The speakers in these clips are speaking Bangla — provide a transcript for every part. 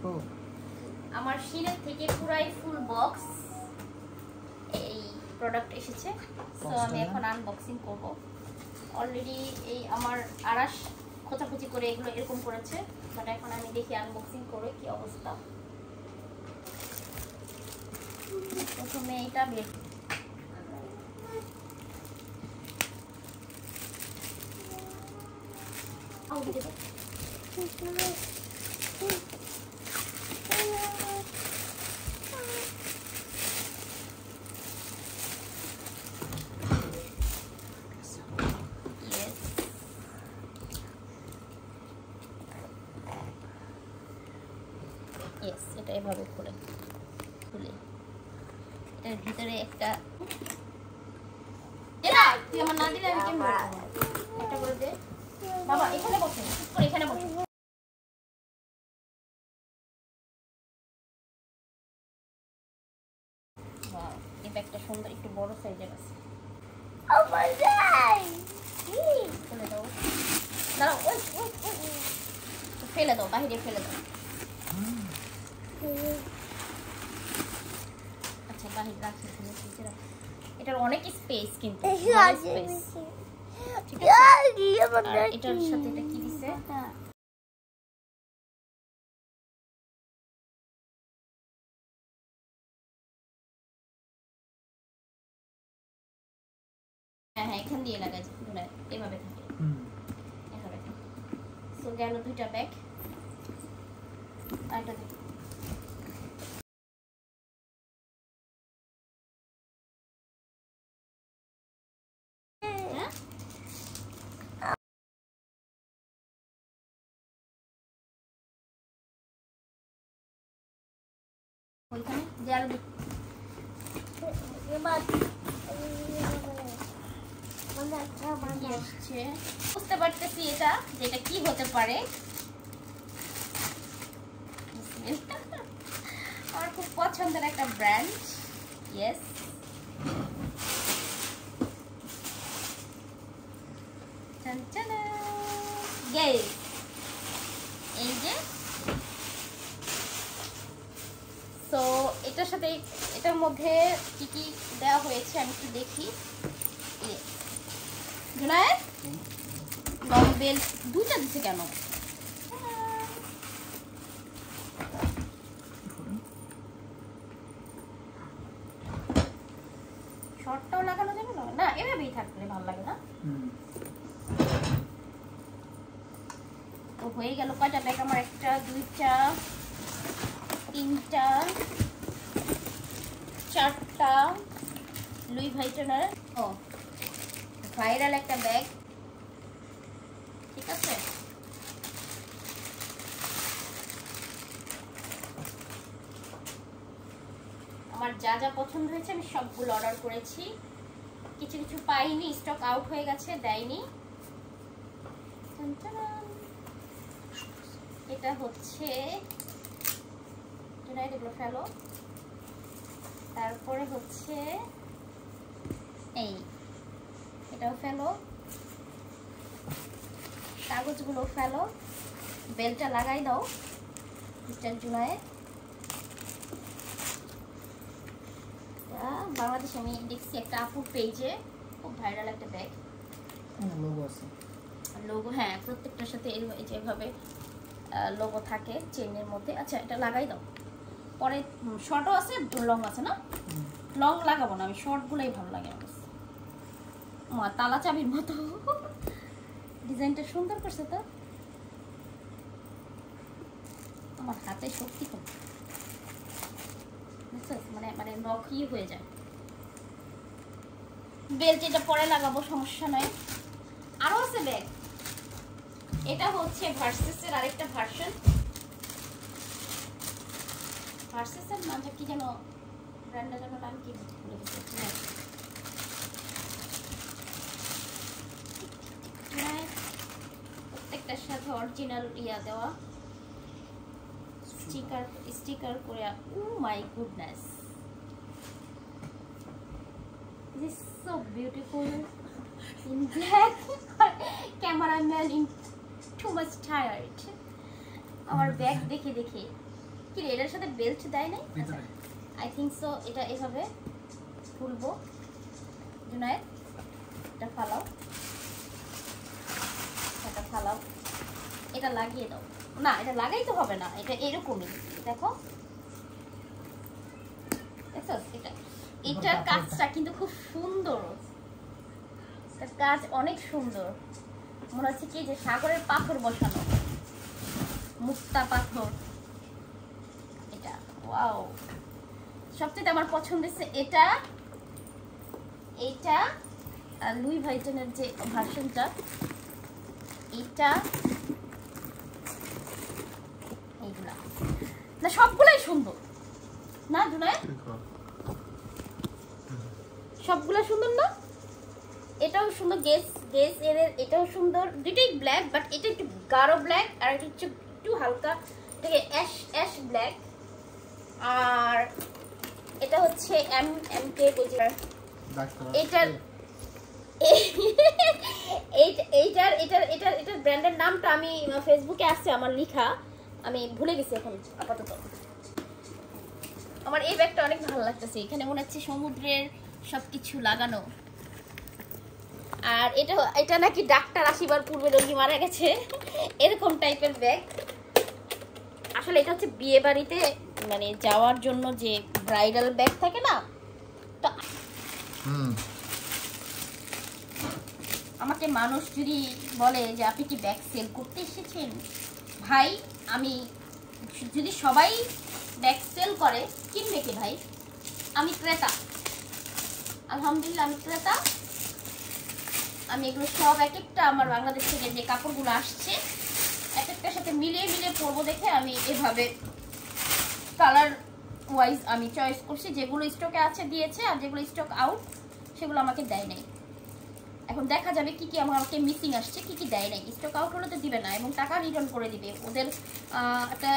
দেখো আমার শিনের থেকে পুরাই ফুল বক্স এই প্রোডাক্ট এসেছে। সো আমি এখন আনবক্সিং করব। অলরেডি এই আমার আড়াশ খোঁচাখুচি করে এগুলো এরকম করেছে, বাট এখন আমি দেখি আনবক্সিং করে কি অবস্থা। প্রথমে এটা বের এটা এভাবে খুলে এটার ভিতরে একটা তুই আমার না দিলে আমি কেমন একটা করে দে বাবা। এখানে বসে এখানে বসে। এই ব্যাগটা সুন্দর, একটু বড় সাইজের আছে। ফেলে দাও, দাঁড়াও, ফেলে দাও, বাহিরে ফেলে দাও। আচ্ছা বাহির রাখি, এটার অনেক স্পেস, কিন্তু এটার সাথে এটা কি দিছে? হ্যাঁ হ্যাঁ, এখান দিয়ে লাগাই এভাবে থাকে, এভাবে থাকে। সো গেল দুইটা ব্যাগ। আরেকটা দেখো, ওইখানে যে আরো বুঝতে পারতেছি এটা যেটা কি হতে পারে। আমার খুব পছন্দের একটা ব্র্যান্ড। ইয়েস, এই যে সো এটার সাথে এটার মধ্যে কি কি দেওয়া হয়েছে আমি একটু দেখি। জুনায়েদ লং বেল্ট দুইটা দিছে কেন? শর্টটাও লাগানো যাবে না? না, এভাবেই থাকলে ভালো লাগে না। তো হয়ে গেল কয়টা ব্যাগ আমার? একটা, দুইটা, তিনটা, চারটা লুই ভাইটনের ভাইরাল একটা ব্যাগ। ঠিক আছে, আমার যা যা পছন্দ হয়েছে আমি সবগুলো অর্ডার করেছি। কিছু কিছু পাইনি, স্টক আউট হয়ে গেছে, দেয়নি। এটা হচ্ছে এগুলো ফেলো। তারপরে হচ্ছে এই এটাও ফেলো, কাগজগুলো ফেলো, বেলটা লাগাই দাও মিস্টার জুনায়েদ। বাংলাদেশে আমি দেখছি একটা আপুর পেজে খুব ভাইরাল একটা ব্যাগ, লোগো আছে, লোগো, হ্যাঁ প্রত্যেকটার সাথে যেভাবে লোগো থাকে চেইনের মধ্যে। আচ্ছা এটা লাগাই দাও। পরে শর্টও আছে, লং আছে না? লং লাগাবো না, আমি শর্টগুলোই ভালো লাগে আমার। তালা চাবির মতো ডিজাইনটা সুন্দর করছে তো। আমার হাতে শক্তি কম, মানে মানে নখই হয়ে যায়। বেল্ট এটা পরে লাগাবো, সমস্যা নয়। আরো আছে ব্যাগ। এটা হচ্ছে ভার্সেসের আরেকটা ভার্সন। ভার্সেসের নামটা কি যেন, ব্র্যান্ডটা যেন নাম কি ভুলে গেছি। প্রত্যেকটার সাথে অরিজিনাল ইয়া দেওয়া, স্টিকার করে। Oh my goodness, this is so beautiful in black. Cameraman in too much tired. আমার ব্যাগ দেখে দেখে কি রে, এটার সাথে বেল্ট দেয় নাই? I think so. এটা এভাবে খুলবো। জুনায়েদ এটা ফালাও, এটা ফালাও, এটা লাগিয়ে দাও। না, এটা লাগাইতে হবে না, এটা এরকমই। দেখো এটা, এটার কাজটা কিন্তু খুব সুন্দর, এটার কাজ অনেক সুন্দর। মনে হচ্ছে কি যে সাগরের পাথর বসানো, মুক্তা পাথর। এটা ওয়াও, সবচেয়ে আমার পছন্দ হচ্ছে এটা। এইটা লুই ভাইটনের যে ভার্সনটা, এইটা, এইগুলা না সবগুলাই সুন্দর না জুনায়েদ? সবগুলা সুন্দর না? এটাও সুন্দর, গেস এর এটাও সুন্দর। দুটোই ব্ল্যাক, বাট এটা একটু গাঢ় ব্ল্যাক আর এটা একটু হালকা থেকে অ্যাশ ব্ল্যাক। আর এটা হচ্ছে এমকে কোজির। এটার এটার ব্র্যান্ডের নামটা আমি ফেসবুকে আসছে আমার লেখা, আমি ভুলে গেছি এখন আপাতত। আমার এই ব্যাগটা অনেক ভালো লাগতেছে, এখানে মনে হচ্ছে সমুদ্রের সবকিছু লাগানো। আর এটা নাকি ডাক্তার আসিবার পূর্বে রোগী মারা গেছে এরকম টাইপের ব্যাগ। আসলে এটা হচ্ছে বিয়ে বাড়িতে মানে যাওয়ার জন্য যে ব্রাইডাল ব্যাগ থাকে না, তো আমাকে মানুষ যদি বলে যে আপনি কি ব্যাগ সেল করতে এসেছেন, ভাই আমি যদি সবাই ব্যাগ সেল করে কিনবে কে ভাই? আমি ক্রেতা, আলহামদুলিল্লাহ আমি ক্রেতা। আমি এগুলো সব এক একটা আমার বাংলাদেশ থেকে যে কাপড়গুলো আসছে এক একটার সাথে মিলিয়ে পরবো দেখে আমি এভাবে কালার ওয়াইজ আমি চয়েস করছি। যেগুলো স্টকে আছে দিয়েছে, আর যেগুলো স্টক আউট সেগুলো আমাকে দেয় নাই। এখন দেখা যাবে কি কি আমাকে মিসিং আসছে, কি কি দেয় নাই। স্টক আউট হলে তো দিবে না এবং টাকা রিটার্ন করে দিবে। ওদের একটা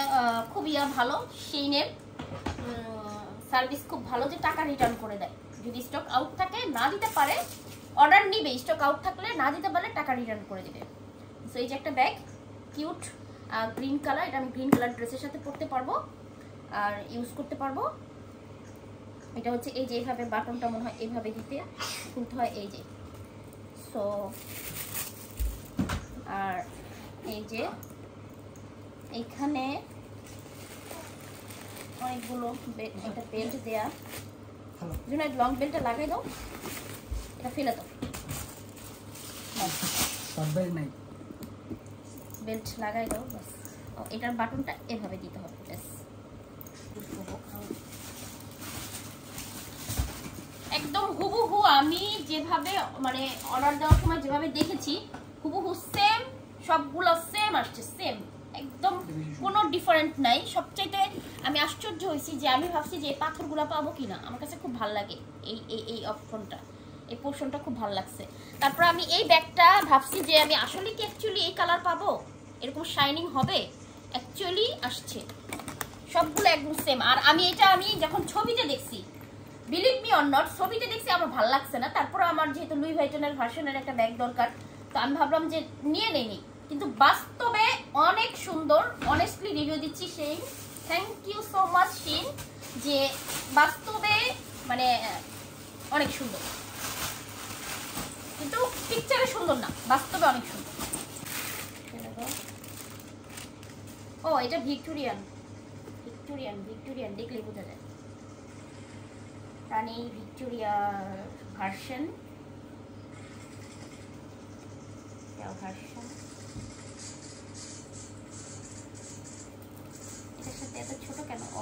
খুব ভালো, সেইনের সার্ভিস খুব ভালো যে টাকা রিটার্ন করে দেয়। যদি স্টক আউট থাকে না দিতে পারে, অর্ডার নিবে, স্টক আউট থাকলে না দিতে পারলে টাকা রিটার্ন করে দিবে। সো এই যে একটা ব্যাগ, কিউট গ্রিন কালার, এটা আমি গ্রিন কালার ড্রেসের সাথে পরতে পারবো আর ইউজ করতে পারবো। এটা হচ্ছে এই যে এইভাবে বাটনটা মনে হয় এইভাবে দিতে খুলতে হয়, এই যে। সো আর এই যে এইখানে অনেকগুলো একটা বেল্ট দেয়া। জুনাইদ লং বেল্টটা লাগাই দাও, এটা ফেলে দাও। বেল্ট লাগাই দাও বাস। এটার বাটনটা এভাবে দিতে হবে ব্যাস। একদম হুবহু আমি যেভাবে মানে অর্ডার দেওয়ার সময় যেভাবে দেখেছি হুবহু সেম, সবগুলো সেম আসছে, সেম একদম, কোনো ডিফারেন্ট নাই। সবচাইতে আমি আশ্চর্য হয়েছি যে আমি ভাবছি যে এই পাথরগুলো পাবো কিনা। আমার কাছে খুব ভালো লাগে এই অপশনটা, এই পোর্শনটা খুব ভালো লাগছে। তারপর আমি এই ব্যাগটা ভাবছি যে আমি আসলে কি অ্যাকচুয়ালি এই কালার পাবো, এরকম শাইনিং হবে, অ্যাকচুয়ালি আসছে সবগুলো একদম সেম। আর আমি যখন ছবিতে দেখছি, বিলিভ মি অর নট, ছবিতে দেখছি আমার ভালো লাগছে না। তারপর আমার যেহেতু লুই ভাইটনের ভার্সনের একটা ব্যাগ দরকার, তো আমি ভাবলাম যে নিয়ে নেই, কিন্তু বাস্তবে অনেক সুন্দর। অনেস্টলি রিভিউ দিচ্ছি সেই, থ্যাংক ইউ সো মাচ শিন, যে বাস্তবে মানে অনেক সুন্দর, কিন্তু পিকচারে সুন্দর না, বাস্তবে অনেক সুন্দর। ও এটা ভিক্টোরিয়ান দেখলেই বোঝা যায়। রানী ভিক্টোরিয়ার ভার্সন, এটার সাথে এত ছোট কেন? ও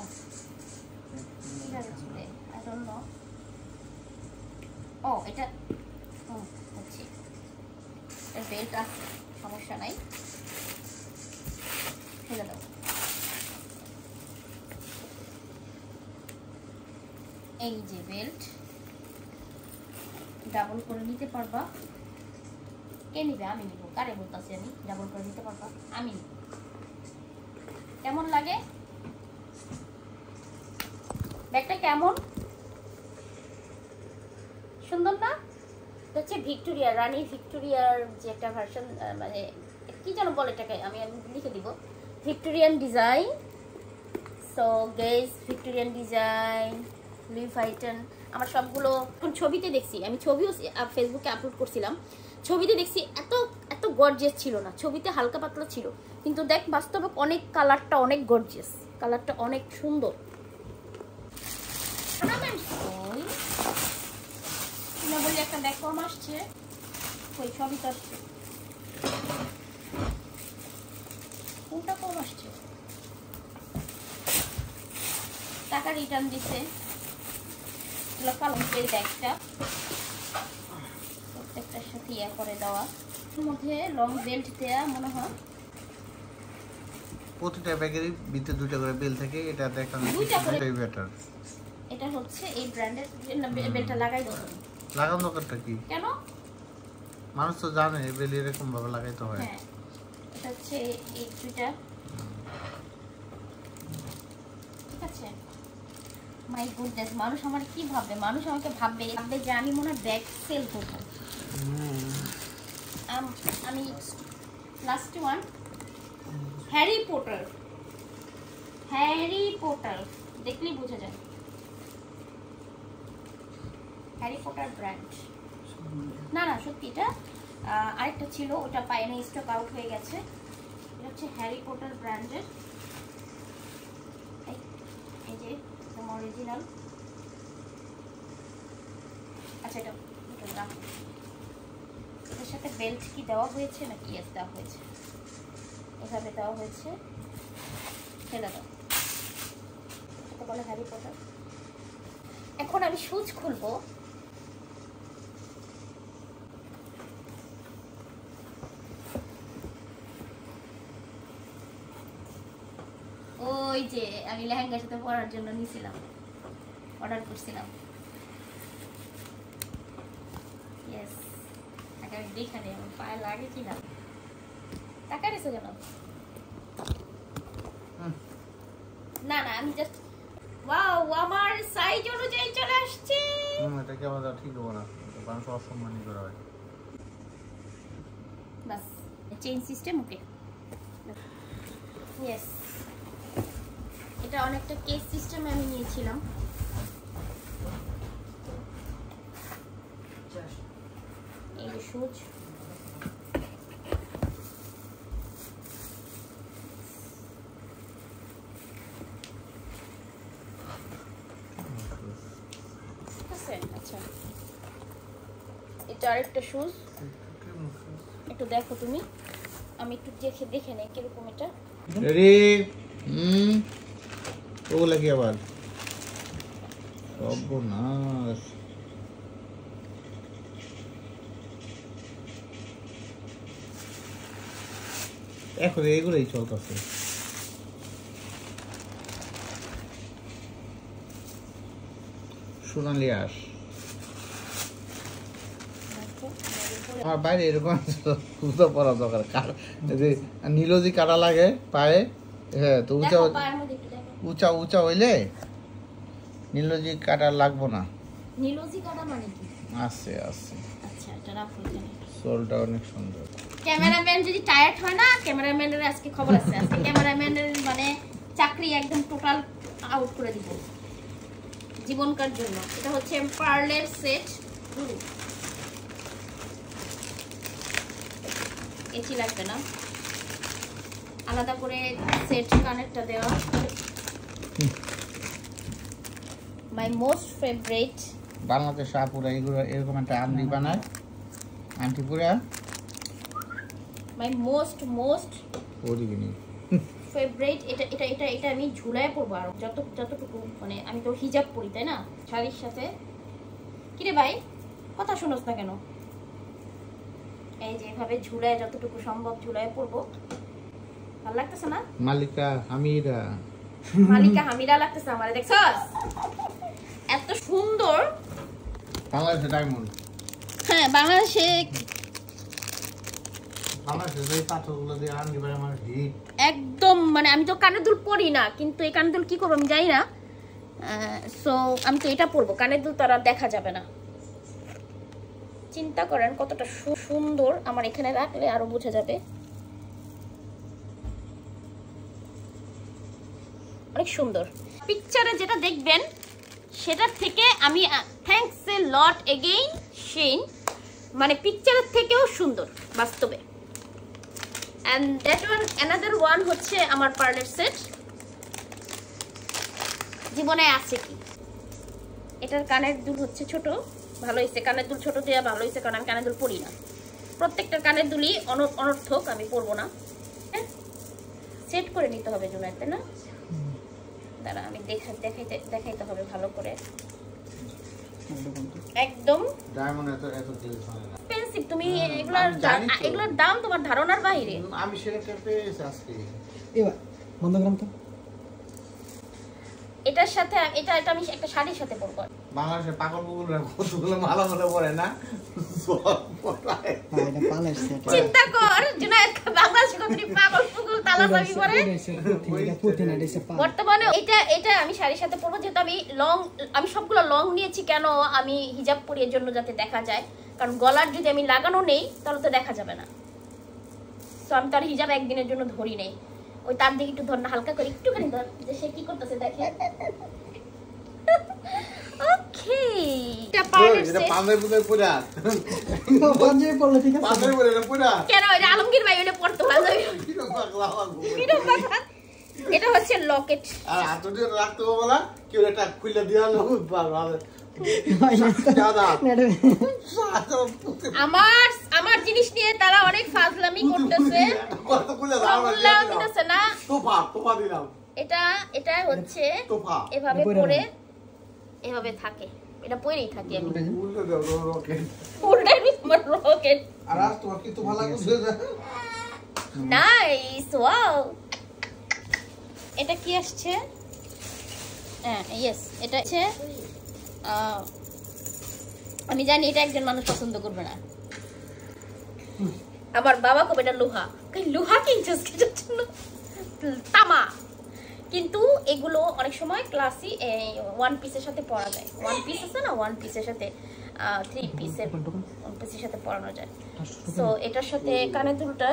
কিভাবে ছিলে, আই ডোন্ট নো। ও এটা হচ্ছে এর বেল্ট আছে, সমস্যা নাই, ফেলে দাও। এই যে বেল্ট ডাবল করে নিতে পারবা। কে নিবে? আমি নিব। কারে বলতেছি আমি? ডাবল করে নিতে পারবা, আমি নিব। কেমন লাগে ব্যাগটা? কেমন সুন্দর না? হচ্ছে ভিক্টোরিয়া, রানী ভিক্টোরিয়ার যে একটা ভার্সন, মানে কি যেন বলে এটাকে, আমি লিখে দিব, Victorian design. So guess Victorian design, Louis Vuitton, আমার সবগুলো এখন ছবিতে দেখছি, আমি ছবিও ফেসবুকে আপলোড করছিলাম, ছবিতে দেখছি এত এত গর্জিয়াস ছিল না, ছবিতে হালকা পাতলা ছিল, কিন্তু দেখ বাস্তবে অনেক কালারটা অনেক গর্জিয়াস, কালারটা অনেক সুন্দর। বলি একটা ব্যাগ কম আসছে, ওই সবই তো আসছে, কোনটা কম আসছে, টাকা রিটার্ন দিছে, কালকের ব্যাগটা প্রত্যেকটার সাথে ইয়া করে দেওয়া, এর মধ্যে লং বেল্ট দেয়া মনে হয়, প্রতিটা ব্যাগের ভিতরে দুটো করে বেল থাকে, এটা দেখানো বেটার। এটা হচ্ছে এই ব্র্যান্ডের বেলটা লাগাই দাও। লাগানো দরকারটা কি? কেন? মানুষ তো জানে বেল এরকম ভাবে লাগাইতে হয়। হ্যাঁ, এটা হচ্ছে এই দুইটা, ঠিক আছে। মাই গুডনেস, মানুষ আমার কি ভাববে, মানুষ আমাকে ভাববে যে আমি মনে হয় ব্যাগ সেল করব। আমি last one Harry Potter, Harry Potter দেখলেই বোঝা যায়, হ্যারি পটার ব্র্যান্ড। না না সত্যি, এটা আরেকটা ছিল, ওটা পাইনি, স্টক আউট হয়ে গেছে। এটা হচ্ছে হ্যারি পটার ব্র্যান্ডের, এই যে অরিজিনাল। আচ্ছা, এটা রাখো, এটার সাথে বেল্ট কি দেওয়া হয়েছে নাকি? ইয়েস, দেওয়া হয়েছে, এভাবে দেওয়া হয়েছে, ফেলে দাও, এটা বলে হ্যারি পটার। এখন আমি শুজ খুলবো, ওই যে আমি লেহেঙ্গার সাথে পরার জন্য নিয়েছিলাম, অর্ডার করছিলাম। ইয়েস, আমি দেখে নেই আমার পায়ে লাগে কিনা। টাকা দিছো কেন? না না, আমি জাস্ট ওয়াও, আমার সাইজ অনুযায়ী চলে আসছে। এটা কি আমাদের ঠিক হবে না, এটা মানুষ অসম্মানই করা হয়। বাস চেইন সিস্টেম, ওকে। ইয়েস, এটা অনেকটা কেস সিস্টেমে আমি নিয়েছিলাম। এই যে শুজ, আচ্ছা এটা আরেকটা শুজ, একটু দেখো তুমি, আমি একটু দেখে নেই কিরকম এটা। ওগুলা কি আবার সর্বনাশ। এখন এগুলোই চলতেছে। সোনালি আঁশ আমার বাইরে এরকম জুতো পরা দরকার, নীলজি কাটা লাগে পায়ে। হ্যাঁ, তো উঁচা উঁচা হইলে নীলজি কাটা লাগবো না। নীলজি কাটা মানে কি? আছে আছে। আচ্ছা, এটা রাখো এখানে। সোলটা অনেক সুন্দর। ক্যামেরাম্যান যদি টায়ার্ড হয় না, ক্যামেরাম্যানের আজকে খবর আছে, আজকে ক্যামেরাম্যানের মানে চাকরি একদম টোটাল আউট করে দিব জীবনকার জন্য। এটা হচ্ছে পার্লের সেট, এসি লাগবে না, আলাদা করে সেট কানেক্টটা দেওয়া। মাই মোস্ট ফেভারিট, বাংলাদেশ আপুরা এগুলো এরকম একটা আন্টি বানায়, আন্টি পুরা মাই মোস্ট ওদিকে ফেভারিট। এটা এটা এটা এটা আমি ঝুলায় পরবো, আর যতটুকু মানে আমি তো হিজাব পরি তাই না শাড়ির সাথে। কিরে ভাই, কথা শুনোস না কেন? এই যে এভাবে ঝুলায় যতটুকু সম্ভব ঝুলায় পরবো, ভালো লাগতেছে না? মালিকা হামিরা, মালিকা হামিরা লাগতেছে আমার, দেখছস এত সুন্দর। বাংলাদেশে ডায়মন্ড, হ্যাঁ বাংলাদেশে এই পাথরগুলো দিয়ে আন্টি বানায় আমার হিট একদম। মানে আমি তো কানের দুল পরি না, কিন্তু এই কানের দুল কি করবো আমি জানি না, সো আমি তো এটা পরবো, কানের দুল তো আর দেখা যাবে না। চিন্তা করেন কতটা সুন্দর, আমার এখানে রাখলে আরো বোঝা যাবে। অনেক সুন্দর। পিকচারে যেটা দেখবেন সেটার থেকে আমি thanks a lot again Shane, মানে পিকচারের থেকেও সুন্দর বাস্তবে। And that one another one হচ্ছে আমার পার্লের সেট। জীবনে আছে কি, এটার কানের দুল হচ্ছে ছোট, ভালো হয়েছে কানের দুল ছোট দেওয়া, ভালো হয়েছে কারণ আমি কানের দুল পরি না। প্রত্যেকটা কানের দুলই অনর্থক, আমি পরবো না। সেট করে নিতে হবে জুনাইতে না, দাঁড়া আমি দেখাইতে হবে ভালো করে। একদম ডায়মন্ড এত এক্সপেন্সিভ, তুমি এগুলোর দাম তোমার ধারণার বাইরে। আমি সেটা পেয়েছি আজকে। এবার বন্ধ করলাম তো। এটার সাথে এটা আমি একটা শাড়ির সাথে পরবো। বাংলাদেশে পাগল পুকুররা কতগুলো মালা মনে পড়ে না, এটা পালের সেট। চিন্তা কর জুনায়েদ বাংলাদেশে কতটি পাগল পুকুর তালা চাবি পরে। বর্তমানে এটা আমি শাড়ির সাথে পরবো, যেহেতু আমি সবগুলো লং নিয়েছি। কেন আমি হিজাব পরি এর জন্য, যাতে দেখা যায়, কারণ গলার যদি আমি লাগানো নেই তাহলে তো দেখা যাবে না। তো আমি তার হিজাব একদিনের জন্য ধরি নেই, ওই তার দিকে একটু ধর না, হালকা করে একটুখানি ধর, যে সে কি করতেছে দেখে। ওকে এটা পার্লের সেট। এটা পাঞ্জাবি পুদের পুরা পাঞ্জাবি পরলে ঠিক আছে, পাঞ্জাবি পুরা না পুরা কেন এটা আলমগীর ভাই ওনে পড়তে পাঞ্জাবি কিরো পাগলা কিরো পাগলা। এটা হচ্ছে লকেট, আর আতডি রাখতে হবে না, কেউ এটা খুলে দিয়া না ভালো আমার জিনিস নিয়ে তারা অনেক ফাজলামি করতেছে, না। এটা হচ্ছে এভাবে পরে এভাবে থাকে, এটা পরেই থাকে। Nice, wow. এটা কি আসছে? হ্যাঁ ইয়েস, এটা হচ্ছে আমি জানি এটা একজন মানুষ পছন্দ করবে না। আমার বাবা কবে এটা লোহা কিনছিস কিটার জন্য, তামা। কিন্তু এগুলো অনেক সময় ক্লাসি ওয়ান পিসের সাথে পরা যায়। ওয়ান পিস আছে না, ওয়ান পিসের সাথে 3 পিসের ওয়ান পিসের সাথে পরানো যায়। সো এটার সাথে কানের দুলটা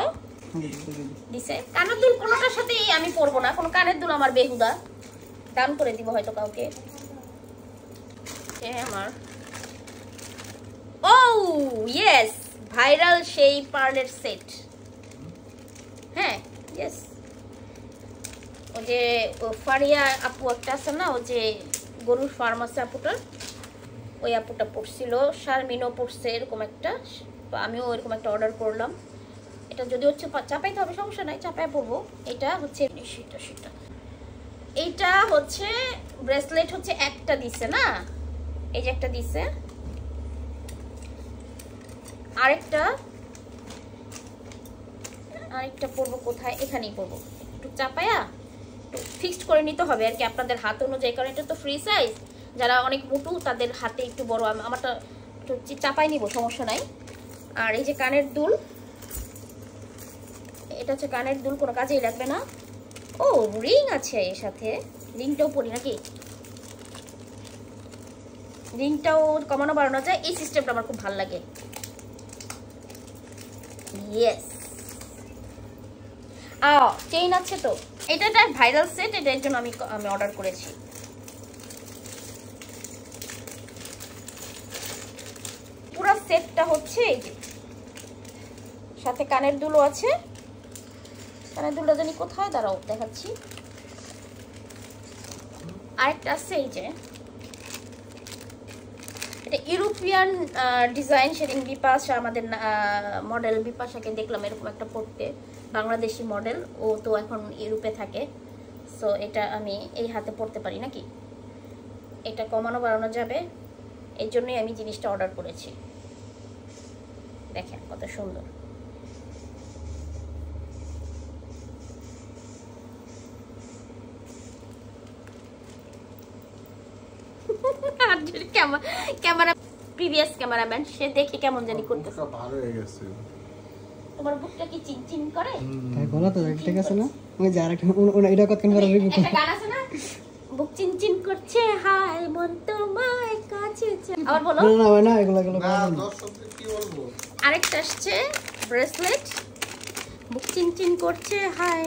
দিছে। কানের দুল কোনোটার সাথেই আমি পরবো না, কোনো কানের দুল আমার বেহুদা, দান করে দিব হয়তো কাউকে। আমার ও ইয়েস, ভাইরাল সেই পার্লের সেট। হ্যাঁ ইয়েস, ও যে ফারিয়া আপু একটা আছে না, ও যে গরুর ফার্মাসি আপুটা, ওই আপুটা পড়ছিল, শারমিনও পড়ছে এরকম একটা, তো আমিও এরকম একটা অর্ডার করলাম। এটা যদি হচ্ছে চাপাইতে হবে সমস্যা নাই, চাপাই পরবো। এটা হচ্ছে সেটা এইটা হচ্ছে ব্রেসলেট হচ্ছে একটা দিছে না, এই যে একটা দিছে, আরেকটা পরবো কোথায়, এখানেই পরবো। একটু চাপায়া একটু ফিক্সড করে নিতে হবে আর কি আপনাদের হাত অনুযায়ী, কারণ এটা তো ফ্রি সাইজ। যারা অনেক মোটু তাদের হাতে একটু বড়, আমারটা একটু চাপাই নিব, সমস্যা নাই। আর এই যে কানের দুল, এটা হচ্ছে কানের দুল, কোনো কাজেই লাগবে না। ও রিং আছে এর সাথে, রিংটাও পরি নাকি, রিংটাও কমানো বাড়ানো যায়। এই সিস্টেমটা আমার খুব ভালো লাগে। ইয়েস, চেইন আছে তো। এটা একটা ভাইরাল সেট, এটার জন্য আমি অর্ডার করেছি। পুরো সেটটা হচ্ছে এই যে, সাথে কানের দুলও আছে। কানের দুলটা জানি কোথায়, দাঁড়াও দেখাচ্ছি। আরেকটা আছে এই যে, এটা ইউরোপিয়ান ডিজাইন শেডিং। বিপাশা আমাদের মডেল, বিপাশাকে দেখলাম এরকম একটা পড়তে, বাংলাদেশি মডেল, ও তো এখন ইউরোপে থাকে। সো এটা আমি এই হাতে পড়তে পারি নাকি, এটা কমানো বাড়ানো যাবে, এই জন্যই আমি জিনিসটা অর্ডার করেছি। দেখেন কত সুন্দর। ক্যামেরা প্রিভিয়াস ক্যামেরাম্যান, সে দেখে কেমন জানি করতেছে। ভালো হয়ে গেছে। তোমার বুকটা কি চিনচিন করে? তাই বলা তো ঠিক আছে না, ওই যে আরেকটা এটা কতক্ষণ পরে একটা গান আছে না, বুক চিনচিন করছে হায় মন তোমায় কাছে চায়। আবার বলো না না এগুলো না, দর্শকদের কি বলবো। আরেকটা আসছে ব্রেসলেট, বুক চিনচিন করছে হায়।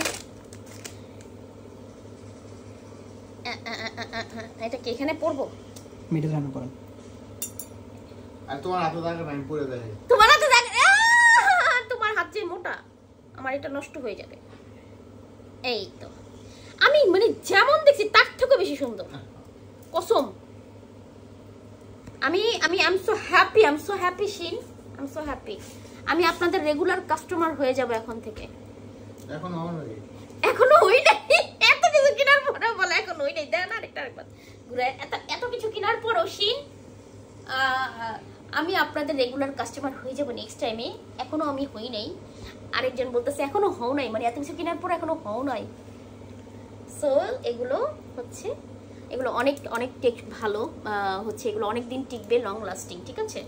এটা কি এখানে পরবো? মিডল রান্না করেন। আর তোমার হাতে থাকে আমি পরে দেই। তোমার হাতে থাকে, তোমার হাত যে মোটা, আমার এটা নষ্ট হয়ে যাবে। এই তো আমি মানে যেমন দেখছি তার থেকে বেশি সুন্দর, কসম। আমি আমি আই এম সো হ্যাপি শিন, আই এম সো হ্যাপি। আমি আপনাদের রেগুলার কাস্টমার হয়ে যাব এখন থেকে। এখনো হই নাই, এত কিছু কেনার পরেও বলে এখন হই নাই। দেন আরেকবার ঘুরে এত কিছু কেনার পরেও শিন আমি আপনাদের রেগুলার কাস্টমার হয়ে যাব নেক্সট টাইমে। এখনো আমি হই নাই। আরেকজন বলতেছে এখনো হও নাই, মানে এত কিছু কেনার পর এখনো হও নাই। সো এগুলো হচ্ছে, এগুলো অনেক অনেক ভালো হচ্ছে, এগুলো অনেক দিন টিকবে, লং লাস্টিং, ঠিক আছে।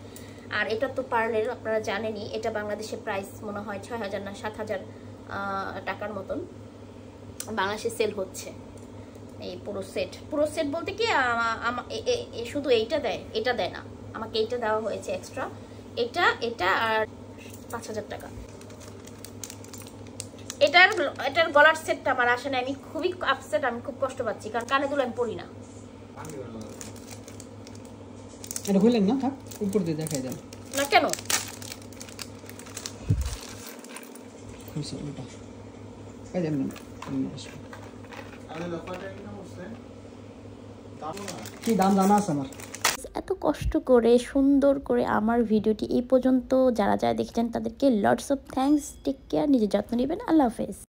আর এটা তো পার্লের আপনারা জানেনই, এটা বাংলাদেশে প্রাইস মনে হয় ৬,০০০ না ৭,০০০ টাকার মতন বাংলাদেশে সেল হচ্ছে। এই পুরো সেট বলতে কি শুধু এইটা দেয়, এটা দেয় না, আমাকে এইটা দেওয়া হয়েছে এক্সট্রা, এটা আর ৫,০০০ টাকা। এটার গলার সেটটা আমার আসে না, আমি খুবই আপসেট, আমি খুব কষ্ট পাচ্ছি, কারণ কানে দুল আমি পরি না। এটা খুললেন না, থাক উপর দিয়ে দেখাই দেন না কেন? খুলছে ওটা এই দেন না, কি দাম জানা আছে আমার। এত কষ্ট করে সুন্দর করে আমার ভিডিওটি এই পর্যন্ত যারা যারা দেখেছেন তাদেরকে lots of thanks. Take care, নিজের যত্ন নেবেন। আল্লাহ হাফেজ।